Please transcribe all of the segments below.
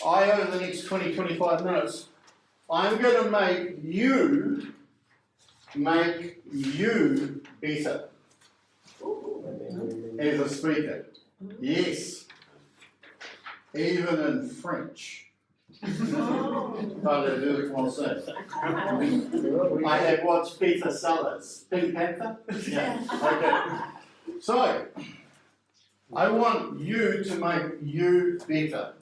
over the next 20-25 minutes, I'm going to make you better as a speaker. Yes. Even in French. Parlez de français. I have watched Peter Sellers. Pink Panther? Yeah. Okay. So, I want you to make you better.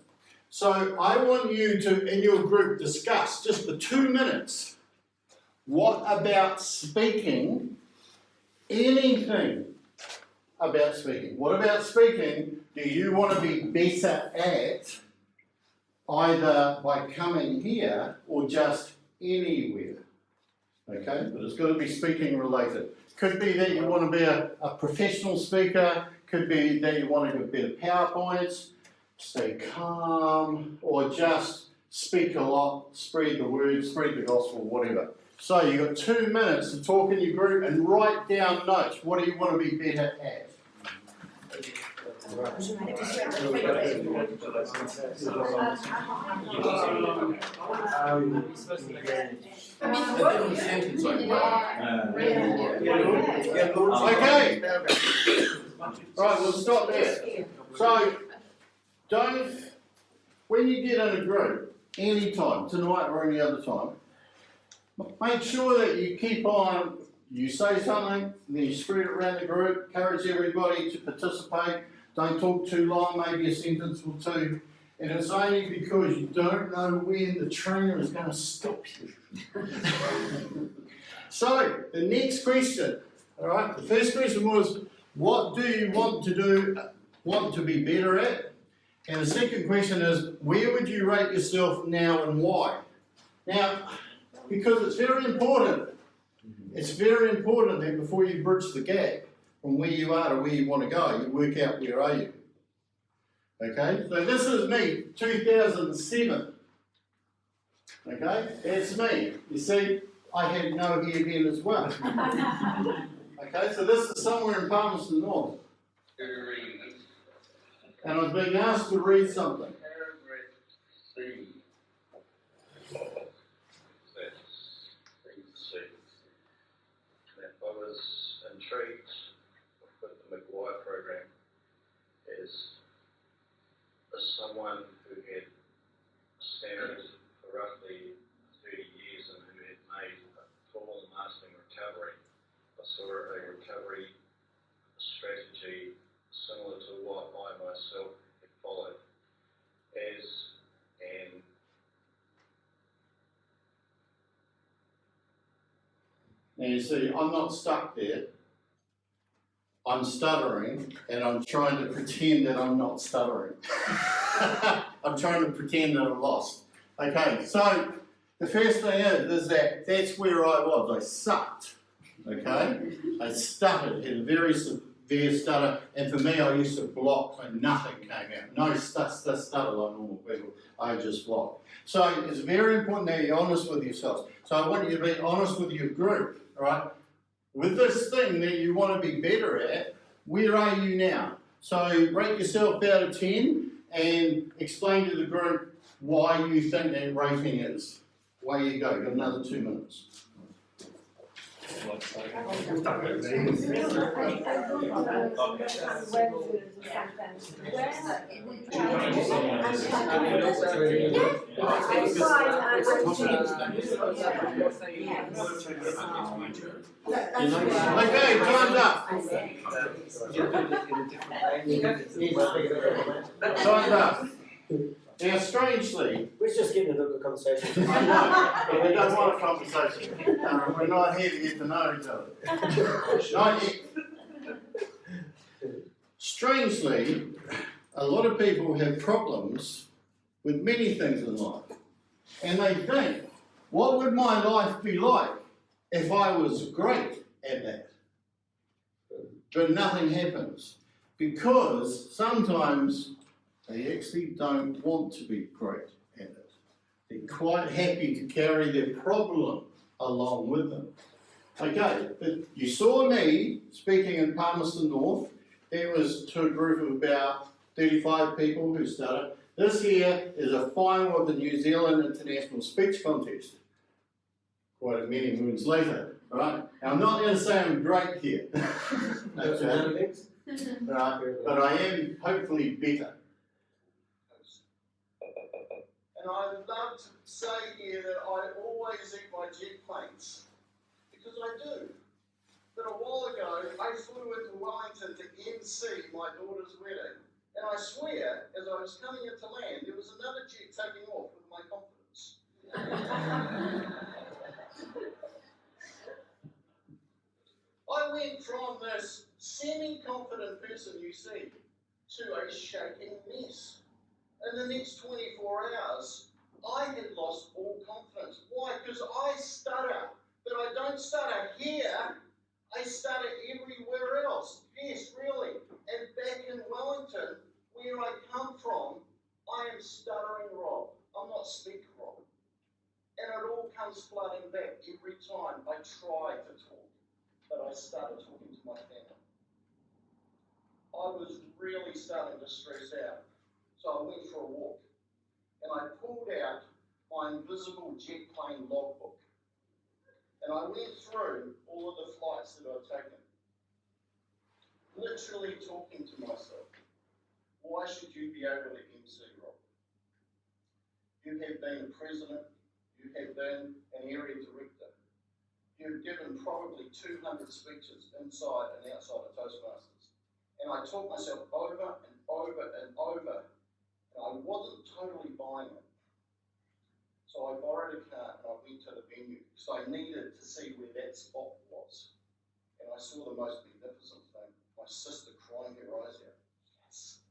So, I want you to, in your group, discuss just for 2 minutes. What about speaking? Anything about speaking. What about speaking do you want to be better at, either by coming here or just anywhere? Okay, but it's got to be speaking related. Could be that you want to be a professional speaker, could be that you want to do better PowerPoints, stay calm, or just speak a lot, spread the word, spread the gospel, whatever. So you've got 2 minutes to talk in your group and write down notes. What do you want to be better at? Okay. Right, we'll stop there. So, when you get in a group, anytime, tonight or any other time, make sure that you keep on, you say something, then you spread it around the group, encourage everybody to participate, don't talk too long, maybe a sentence or two, and it's only because you don't know when the trainer is going to stop you. So, the next question, all right, the first question was, what do you want to be better at? And the second question is, where would you rate yourself now and why? Now, because it's very important that before you bridge the gap from where you are to where you want to go, you work out where are you. Okay, so this is me, 2007. Okay, that's me. You see, I had no hair then as well. Okay, so this is somewhere in Palmerston North. And I was being asked to read something. I was intrigued with the McGuire program as someone who had standard for roughly 30 years and who had made a full and lasting recovery. I saw a recovery strategy similar to what I myself had followed as an Now you see, I'm not stuck there. I'm stuttering, and I'm trying to pretend that I'm not stuttering. I'm trying to pretend that I'm lost. Okay, so the first thing is that that's where I was. I sucked. Okay, I stuttered, had a very severe stutter, and for me, I used to block, so nothing came out. No stutter like normal people. I just blocked. So it's very important that you're honest with yourselves. So I want you to be honest with your group. Right? With this thing that you want to be better at, where are you now? So rate yourself out of 10 and explain to the group why you think that rating is. Away you go. You've got another 2 minutes. Okay, time's up. Time's up. Now, strangely, we're just getting into a conversation. I know, but we don't want a conversation. We're not here to get to know each other. Not yet. Strangely, a lot of people have problems with many things in life. And they think, what would my life be like if I was great at that? But nothing happens. Because sometimes they actually don't want to be great at it. They're quite happy to carry their problem along with them. Okay, but you saw me speaking in Palmerston North. There was to a group of about 35 people who started. This here is a final of the New Zealand International Speech Contest. Quite many moons later, right? Now I'm not going to say I'm great here, okay? Right, but I am hopefully better. And I'd love to say here that I always eat my jet planes, because I do. But a while ago, I flew into Wellington to MC my daughter's wedding, and I swear, as I was coming into land, there was another jet taking off with my confidence. I went from this semi-confident person you see to a shaking mess. In the next 24 hours, I had lost all confidence. Why? Because I stutter, but I don't stutter here. I stutter everywhere else. Yes, really. And back in Wellington, where I come from, I am stuttering Rob. I'm not speak Rob. And it all comes flooding back every time I try to talk, but I stutter talking to my family. I was really starting to stress out. So I went for a walk, and I pulled out my invisible jet plane logbook, and I went through all of the flights that I'd taken, literally talking to myself. Why should you be able to MC, Rob? You have been a president, you have been an area director, you've given probably 200 speeches inside and outside of Toastmasters, and I taught myself over and over and over. I wasn't totally buying it. So I borrowed a car and I went to the venue because I needed to see where that spot was. And I saw the most magnificent thing. My sister crying her eyes out. Yes.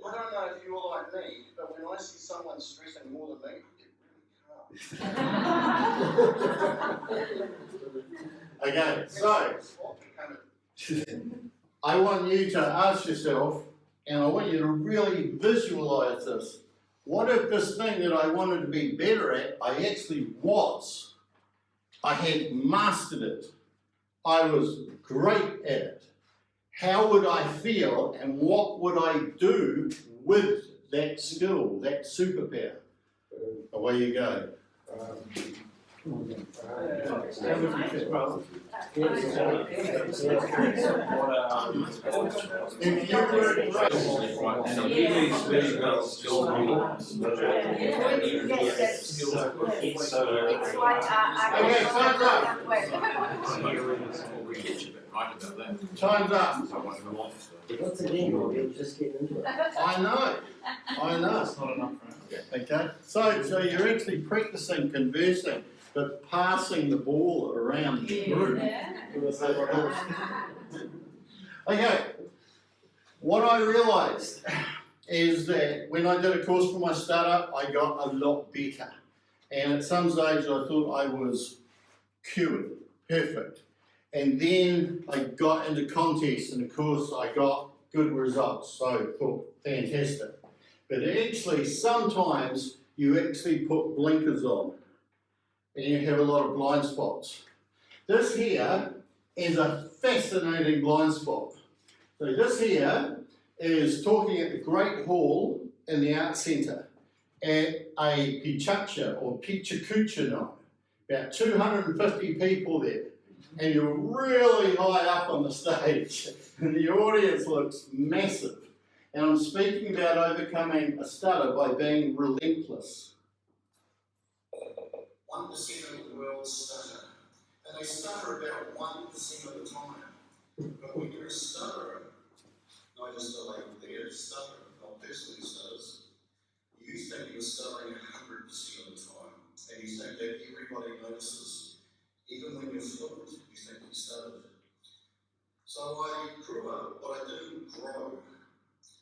I don't know if you're like me, but when I see someone stressing more than me, I get really calm. Okay, so I want you to ask yourself, and I want you to really visualize this. What if this thing that I wanted to be better at, I actually was? I had mastered it. I was great at it. How would I feel, and what would I do with that skill, that superpower? Away you go. If you were time's up. What's the game? We're just getting into it. I know. It's not enough. Okay, so you're actually practicing conversing, but passing the ball around the room. Okay, what I realised is that when I did a course for my startup, I got a lot better. And at some stage I thought I was cured, perfect. And then I got into contests, and of course I got good results, so I thought, fantastic. But actually, sometimes you actually put blinkers on, and you have a lot of blind spots. This here is a fascinating blind spot. So this here is talking at the Great Hall in the Arts Centre at a pichacha or pichakucha night. About 250 people there. And you're really high up on the stage, and the audience looks massive. And I'm speaking about overcoming a stutter by being relentless. 1% of the world stutter, and they stutter about 1% of the time. But when you're a stutterer, not just a label there, stutterer, not personally stutters, you think you're stuttering 100% of the time, and you think that everybody notices. Even when you're fluent, you think you stuttered. So I grew up, but I didn't grow.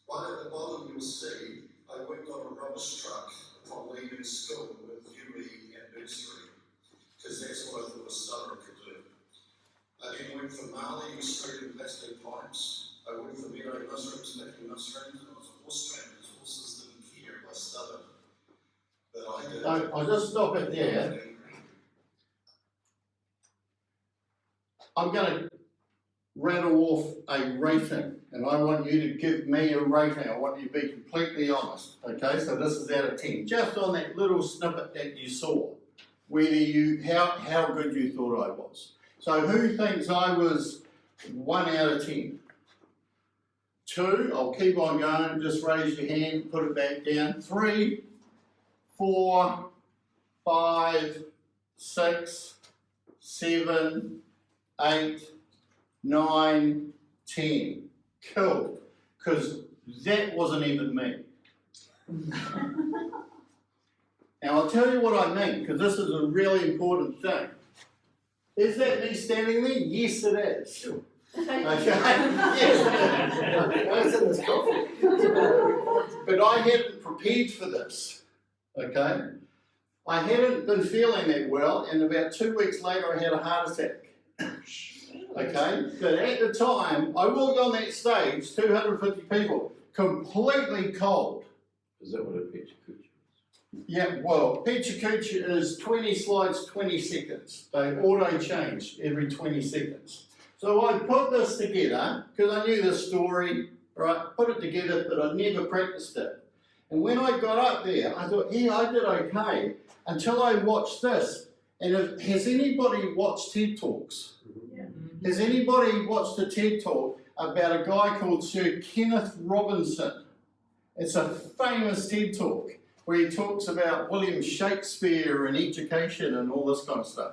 Right at the bottom you'll see, I worked on a rubbish truck upon leaving school with Woolley and nursery, because that's what I thought a stutterer could do. I then went for marley, extruding plastic pipes. I went for meadow mushrooms, picking mushrooms, and I was a horse trainer because horses didn't care if I stuttered. But I did. I'll just stop it there. I'm going to rattle off a rating, and I want you to give me a rating. I want you to be completely honest, okay? So this is out of 10, just on that little snippet that you saw, how good you thought I was. So who thinks I was 1 out of 10? 2, I'll keep on going, just raise your hand, put it back down. 3, 4, 5, 6, 7, 8, 9, 10. Cool, because that wasn't even me. Now I'll tell you what I mean, because this is a really important thing. Is that me standing there? Yes, it is. Okay. Yes. But I hadn't prepared for this. Okay. I hadn't been feeling that well, and about 2 weeks later I had a heart attack. Okay, but at the time I walked on that stage, 250 people, completely cold. Is that what a picture could? Yeah, well, Pecha Kucha is 20 slides, 20 seconds. They auto change every 20 seconds. So I put this together, because I knew the story, right? Put it together, but I never practiced it. And when I got up there, I thought, yeah, I did okay, until I watched this. And has anybody watched TED Talks? Yeah. Has anybody watched a TED Talk about a guy called Sir Kenneth Robinson? It's a famous TED Talk, where he talks about William Shakespeare and education and all this kind of stuff.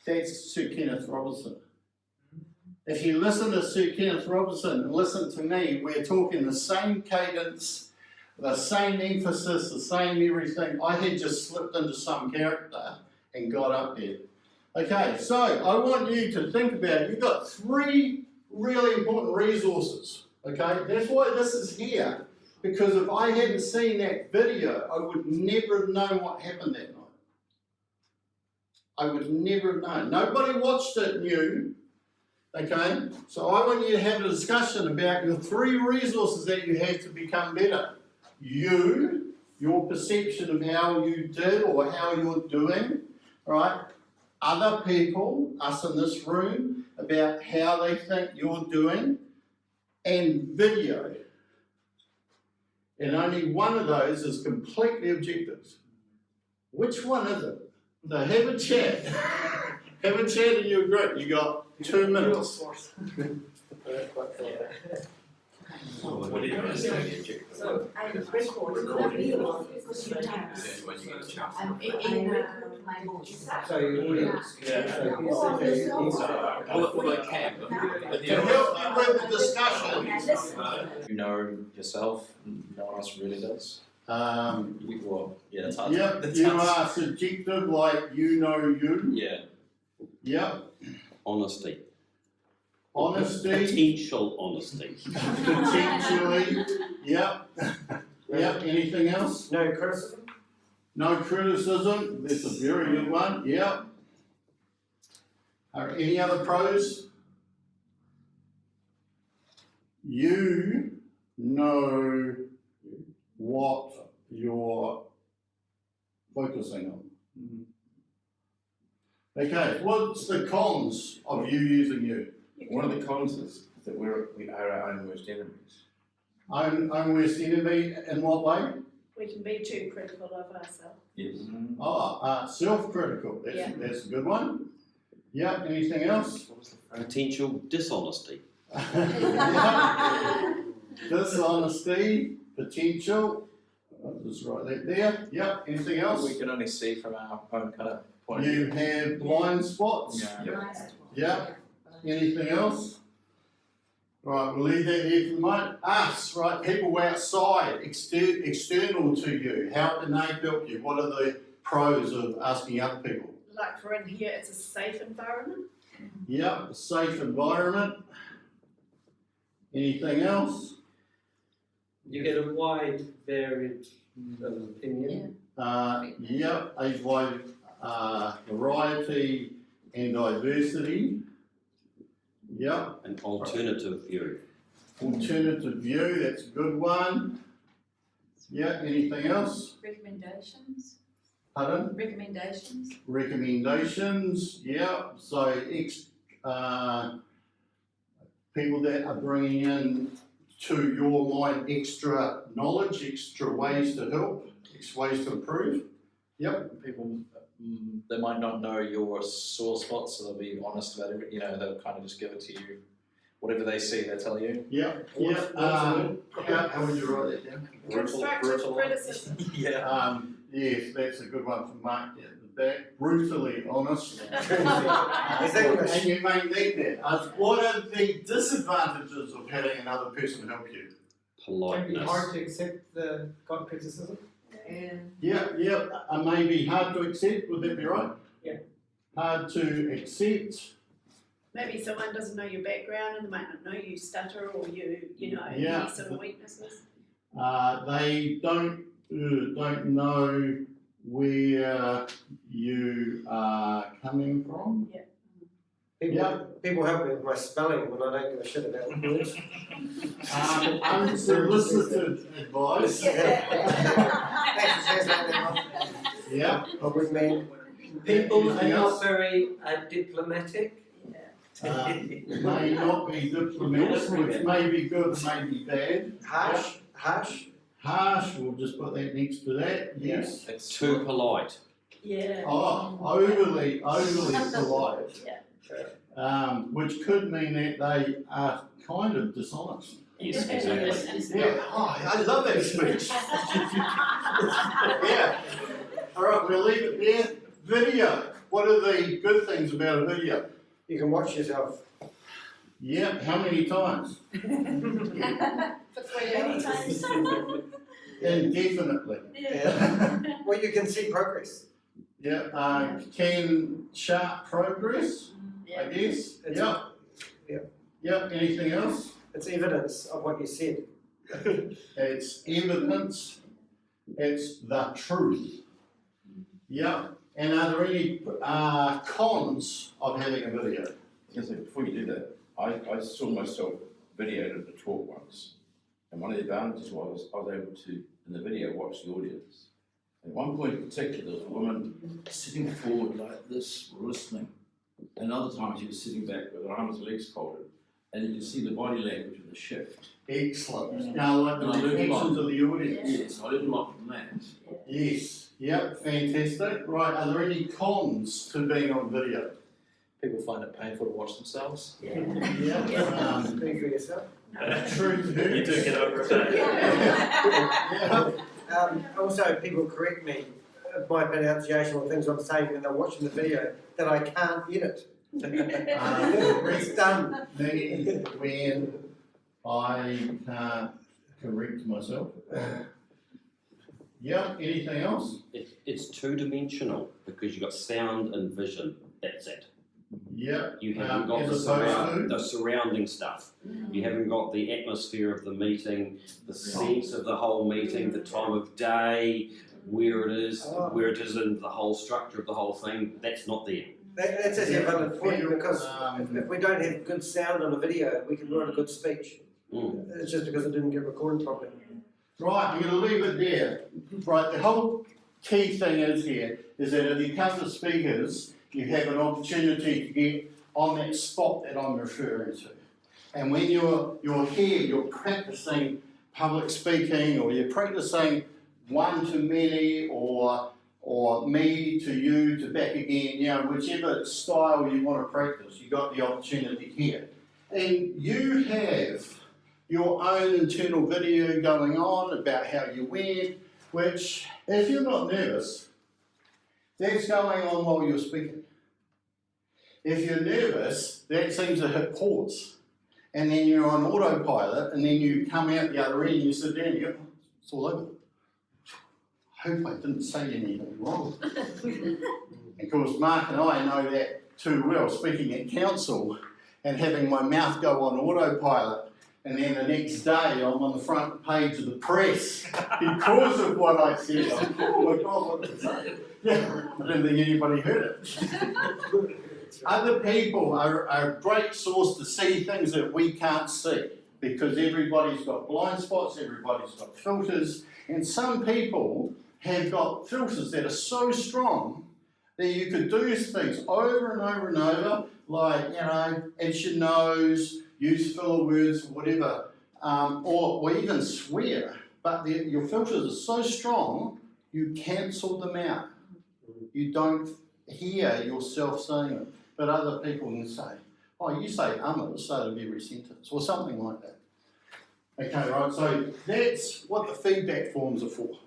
That's Sir Kenneth Robinson. If you listen to Sir Kenneth Robinson and listen to me, we're talking the same cadence, the same emphasis, the same everything. I had just slipped into some character and got up there. Okay, so I want you to think about it. You've got 3 really important resources. Okay, that's why this is here. Because if I hadn't seen that video, I would never have known what happened that night. I would never have known. Nobody watched it knew. Okay? So I want you to have a discussion about your 3 resources that you have to become better. You, your perception of how you did or how you're doing, right? Other people, us in this room, about how they think you're doing, and video. And only one of those is completely objective. Which one is it? So have a chat. Have a chat in your group. You got 2 minutes. What do you want to say? So I recorded the video a few times. When you get a chance. In my voice. So you Well, they can, but To help you with the discussion, you know yourself, no one else really does. Well, yeah, it's hard. yep, That's you hard. are subjective like you know you. Yeah, Yep, Honesty. honesty, Potential honesty. potentially, yep. Yep, anything else? no criticism? No criticism, that's a very good one, yep. Are any other pros? You know what you're focusing on. Okay, what's the cons of you using you? One of the cons is that we are our own worst enemies. Own worst enemy in what way? We can be too critical of ourselves. Yes. Oh, self-critical, Yeah. that's a good one. Yep, anything else? What was the phrase? Potential dishonesty. Yep. Dishonesty, potential, I'll just write that there. Yep, anything else? We can only see from our own kind of point of You view. have blind spots? Yeah. Yep. Anything else? Right, we'll leave that here for the moment. Us, right, people outside, external to you, how can they help you? What are the pros of asking other people? Like for in here, it's a safe environment. Yep, a safe environment. Anything else? You get a wide, varied opinion. Yep, a wide variety and diversity. Yep, An alternative view. alternative view, that's a good one. Yeah, anything else? Recommendations? Pardon? Recommendations? people that are bringing in to your mind extra knowledge, extra ways to help, extra ways to improve. Yep. People, they might not know your sore spots, so they'll be honest about it. They'll kind of just give it to you. Whatever they see, they tell you. Yep. Yep. How would you write that down? Constructive criticism. Yeah. Yes, that's a good one for Mark at the back. Brutally honest. Exactly. And you may need that. What are the disadvantages of having another person help you? Can be Politeness. hard to accept the criticism. Yeah, maybe hard to accept, would that be right? Yeah. Hard to accept. Maybe someone doesn't know your background and they might not know you stutter or you know, Yeah. any sort of weaknesses. They don't know where you are coming from. People help me with my spelling when I don't give a shit about words. Unsolicited advice. Thanks for translating that. Yeah. I'm with man. People are Anything not else? very diplomatic. May not be diplomatic, which may be good, may be bad. Harsh. Harsh, we'll just put that next to that, yes. It's too polite. Yeah. Oh, overly polite. Which could mean that they are kind of dishonest. Yes, exactly. Yeah, I love that speech. Yeah. All right, we'll leave it there. Video. What are the good things about a video? You can watch yourself. Yeah, how many times? For 3 hours. Indefinitely. Well, you can see progress. Yeah, can chart progress, I guess. It's- Yep, anything else? It's evidence of what you said. It's evidence, it's the truth. Yeah, and are there any cons of having a video? Yes, before you do that, I saw myself videoed at a talk once, and one of the advantages was I was able to, in the video, watch the audience. At one point in particular, there was a woman sitting forward like this, listening, and other times she was sitting back with her arms and legs folded, and you could see the body language of the shift. Excellent. Now, like the And I learned a lot. reactions of the audience. Yes, I learned a lot from that. Yes, yep, fantastic. Right, are there any cons to being on video? People find it painful to watch themselves. Yeah. Speak for yourself. Truth hurts. You do get over it. Yeah. Also, people correct me my pronunciation or things I'm saying when they're watching the video that I can't edit. It's done. Me, when I can't correct myself. Yeah, anything else? It's two-dimensional because you've got sound and vision. That's it. Yeah. You haven't got as opposed to? the surrounding stuff. You haven't got the atmosphere of the meeting, the sense of the whole meeting, the time of day, where it is in the whole structure of the whole thing. That's not there. That's a valid point because if we don't have good sound on a video, we can write a good speech. It's just because it didn't get recorded properly. Right, I'm going to leave it there. Right, the whole key thing is here is that if you come to speakers, you have an opportunity to get on that spot that I'm referring to. And when you're here, you're practicing public speaking, or you're practicing one to many, or me to you to back again, whichever style you want to practice, you got the opportunity here. And you have your own internal video going on about how you went, which, if you're not nervous, that's going on while you're speaking. If you're nervous, that seems to hit pause. And then you're on autopilot, and then you come out the other end, and you sit down, and you go, it's all over. I hope I didn't say anything wrong. And of course, Mark and I know that too well, speaking at council and having my mouth go on autopilot. And then the next day, I'm on the front page of the press because of what I said. Oh my God, what did I say? Yeah, I don't think anybody heard it. Other people are a great source to see things that we can't see because everybody's got blind spots, everybody's got filters, and some people have got filters that are so strong that you could do things over and over and over, like, itch your nose, use filler words, whatever, or even swear, but your filters are so strong, you cancel them out. You don't hear yourself saying it, but other people can say, oh, you say at the start of every sentence, or something like that. Okay, right, so that's what the feedback forms are for.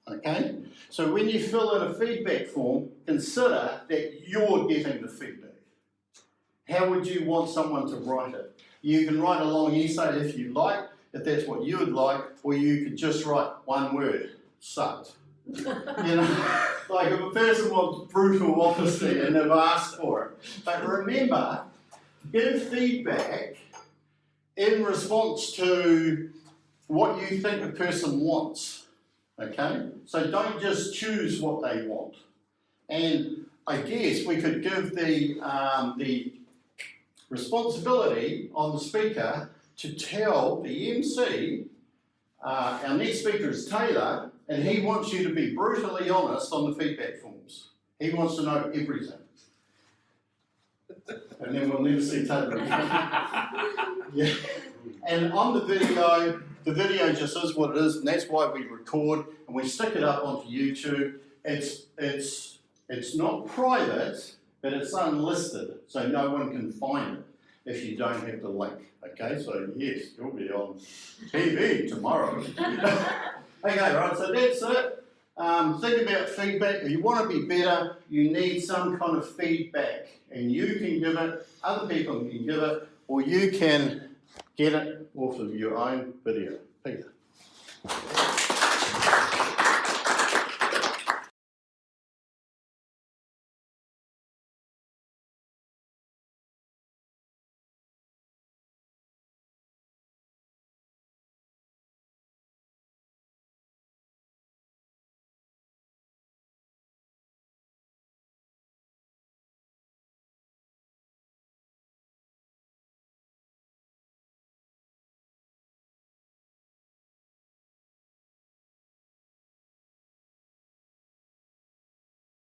Okay, so when you fill in a feedback form, consider that you're getting the feedback. How would you want someone to write it? You can write a long essay if you like, if that's what you would like, or you could just write one word, sucked. You know, like if a person wants brutal honesty and they've asked for it. But remember, give feedback in response to what you think a person wants. Okay? So don't just choose what they want. And I guess we could give the responsibility on the speaker to tell the MC, our next speaker is Taylor, and he wants you to be brutally honest on the feedback forms. He wants to know everything. And then we'll never see Taylor again. Yeah. And on the video just is what it is, and that's why we record and we stick it up onto YouTube. It's not private, but it's unlisted, so no one can find it if you don't have the link. Okay, so yes, you'll be on TV tomorrow. Okay, right, so that's it. Think about feedback. If you want to be better, you need some kind of feedback, and you can give it, other people can give it, or you can get it off of your own video. Peter.